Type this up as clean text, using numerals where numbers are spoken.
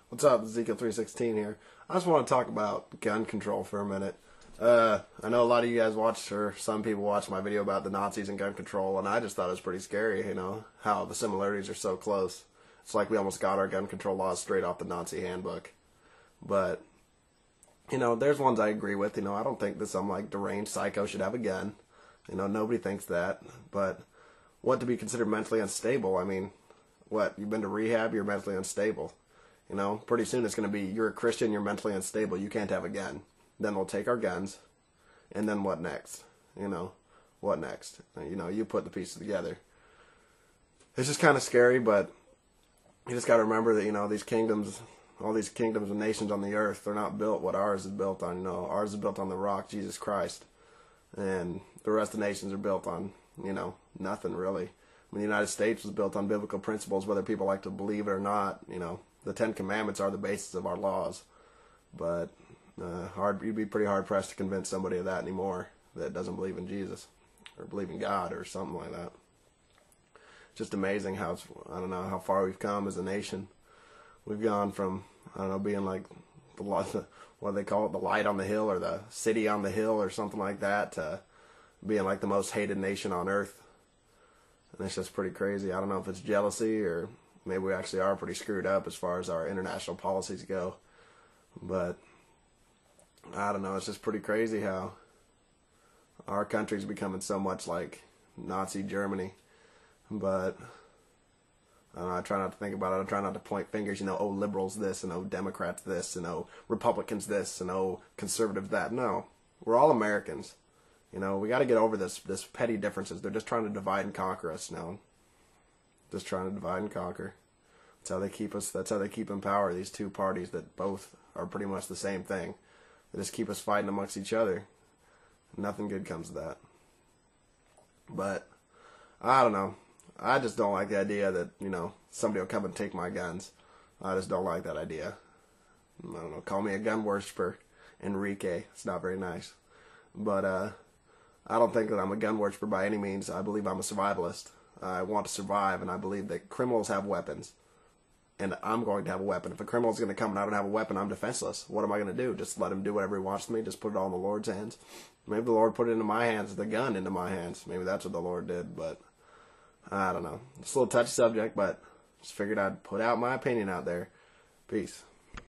What's up, Ezekiel316 here. I just want to talk about gun control for a minute. I know a lot of you guys watched, or some people watched my video about the Nazis and gun control, and I just thought it was pretty scary, how the similarities are so close. It's like we almost got our gun control laws straight off the Nazi handbook. But, there's ones I agree with. I don't think that some, deranged psycho should have a gun. Nobody thinks that. But what to be considered mentally unstable? I mean, what? You've been to rehab, you're mentally unstable. Pretty soon it's going to be, you're a Christian, you're mentally unstable, you can't have a gun. Then we'll take our guns, and then what next? What next? You put the pieces together. It's just kind of scary, but you just got to remember that, these kingdoms, all these kingdoms and nations on the earth, they're not built what ours is built on. Ours is built on the rock, Jesus Christ. And the rest of the nations are built on, nothing really. The United States was built on biblical principles, whether people like to believe it or not. The Ten Commandments are the basis of our laws. But you'd be pretty hard-pressed to convince somebody of that anymore that doesn't believe in Jesus or believe in God or something like that. Just amazing how, I don't know, how far we've come as a nation. We've gone from, being like, what do they call it, the light on the hill or the city on the hill or something like that, to being like the most hated nation on earth. And it's just pretty crazy. I don't know if it's jealousy or maybe we actually are pretty screwed up as far as our international policies go. But I don't know, it's just pretty crazy how our country's becoming so much like Nazi Germany. But I don't know, I try not to think about it. I try not to point fingers, oh, liberals this, and oh, Democrats this, and oh, Republicans this, and oh, conservatives that. No, we're all Americans. We got to get over this petty differences. They're just trying to divide and conquer us now. Just trying to divide and conquer. That's how they keep us. That's how they keep in power. These two parties that both are pretty much the same thing. They just keep us fighting amongst each other. Nothing good comes of that. But I don't know. I just don't like the idea that somebody will come and take my guns. I just don't like that idea. I don't know. Call me a gun worshiper, Enrique. It's not very nice. But I don't think that I'm a gun worshiper by any means. I believe I'm a survivalist. I want to survive, and I believe that criminals have weapons. And I'm going to have a weapon. If a criminal's going to come and I don't have a weapon, I'm defenseless. What am I going to do? Just let him do whatever he wants to me? Just put it all in the Lord's hands? Maybe the Lord put it into my hands, the gun into my hands. Maybe that's what the Lord did, but I don't know. It's a little touchy subject, but just figured I'd put out my opinion out there. Peace.